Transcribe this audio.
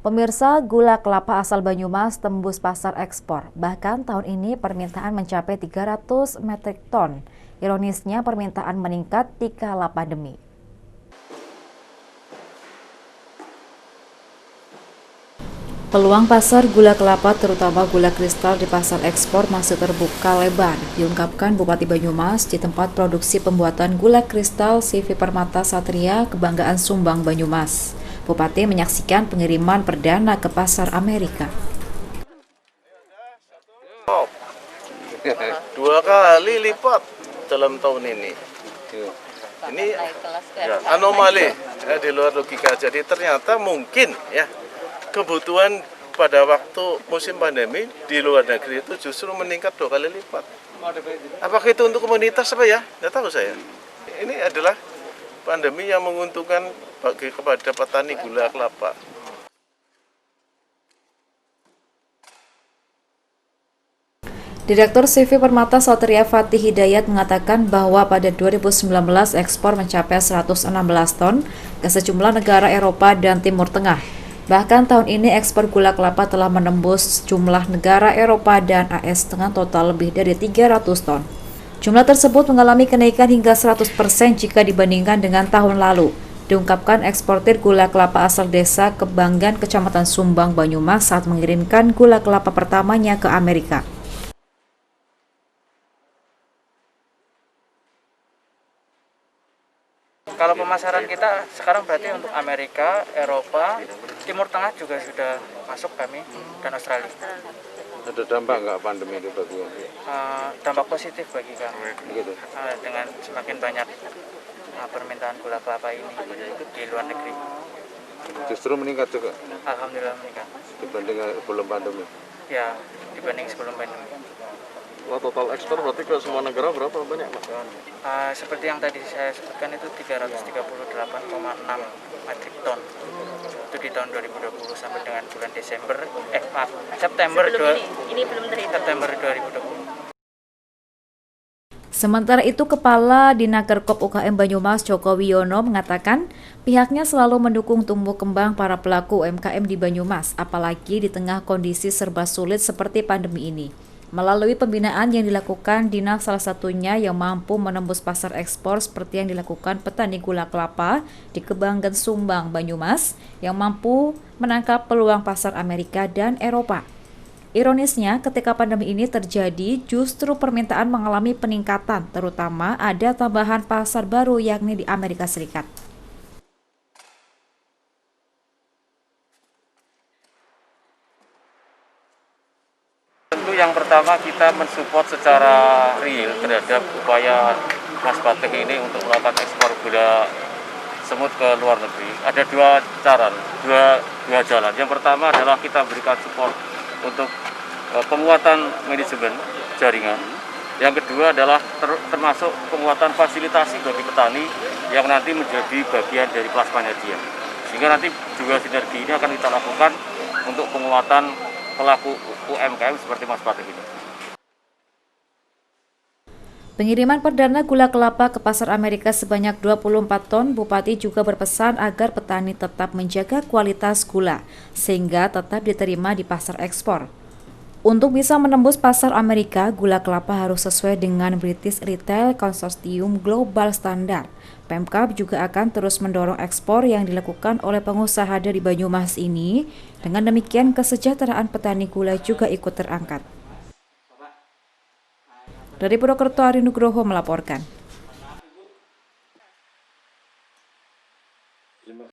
Pemirsa, gula kelapa asal Banyumas tembus pasar ekspor. Bahkan tahun ini permintaan mencapai 300 metrik ton. Ironisnya permintaan meningkat di kala pandemi. Peluang pasar gula kelapa terutama gula kristal di pasar ekspor masih terbuka lebar, diungkapkan Bupati Banyumas di tempat produksi pembuatan gula kristal CV Permata Satria Kebanggaan Sumbang Banyumas. Bupati menyaksikan pengiriman perdana ke pasar Amerika. 2 kali lipat dalam tahun ini. Ini ya, anomali di luar logika. Jadi ternyata mungkin ya kebutuhan pada waktu musim pandemi di luar negeri itu justru meningkat 2 kali lipat. Apakah itu untuk komunitas apa ya? Tidak tahu saya. Ini adalah pandemi yang menguntungkan kepada petani gula kelapa. Direktur CV Permata Satria Fatih Hidayat mengatakan bahwa pada 2019 ekspor mencapai 116 ton ke sejumlah negara Eropa dan Timur Tengah. Bahkan tahun ini ekspor gula kelapa telah menembus jumlah negara Eropa dan AS dengan total lebih dari 300 ton. Jumlah tersebut mengalami kenaikan hingga 100% jika dibandingkan dengan tahun lalu. Diungkapkan eksportir gula kelapa asal desa Kebanggan, Kecamatan Sumbang, Banyumas saat mengirimkan gula kelapa pertamanya ke Amerika. Kalau pemasaran kita sekarang berarti untuk Amerika, Eropa, Timur Tengah juga sudah masuk kami, dan Australia. Ada dampak nggak pandemi itu bagi Dampak positif bagi kami, gitu? dengan semakin banyak permintaan gula kelapa ini di luar negeri. Justru meningkat juga Alhamdulillah meningkat. dibanding sebelum pandemi. Ya, dibanding sebelum pandemi. Wah, total ekspor berarti ke semua negara berapa banyak, Mas? Seperti yang tadi saya sebutkan itu 338,6 metrik ton. Itu di tahun 2020 sampai dengan bulan September 2020. Sementara itu, Kepala Dinakerkop UKM Banyumas Joko Wiono mengatakan pihaknya selalu mendukung tumbuh kembang para pelaku UMKM di Banyumas, apalagi di tengah kondisi serba sulit seperti pandemi ini. Melalui pembinaan yang dilakukan, Dinas salah satunya yang mampu menembus pasar ekspor seperti yang dilakukan petani gula kelapa di Kebanggan Sumbang, Banyumas, yang mampu menangkap peluang pasar Amerika dan Eropa. Ironisnya, ketika pandemi ini terjadi, justru permintaan mengalami peningkatan, terutama ada tambahan pasar baru yakni di Amerika Serikat. Tentu yang pertama kita mensupport secara real terhadap upaya Mas Fatih ini untuk melakukan ekspor gula semut ke luar negeri. Ada dua jalan. Yang pertama adalah kita berikan support untuk penguatan manajemen jaringan. Yang kedua adalah termasuk penguatan fasilitasi bagi petani yang nanti menjadi bagian dari plasmanya dia. Sehingga nanti juga sinergi ini akan kita lakukan untuk penguatan pelaku UMKM seperti Mas Fatih ini. Pengiriman perdana gula kelapa ke pasar Amerika sebanyak 24 ton, Bupati juga berpesan agar petani tetap menjaga kualitas gula, sehingga tetap diterima di pasar ekspor. Untuk bisa menembus pasar Amerika, gula kelapa harus sesuai dengan British Retail Consortium Global Standard. Pemkab juga akan terus mendorong ekspor yang dilakukan oleh pengusaha dari Banyumas ini. Dengan demikian, kesejahteraan petani gula juga ikut terangkat. Dari Purwokerto, Ari Nugroho melaporkan.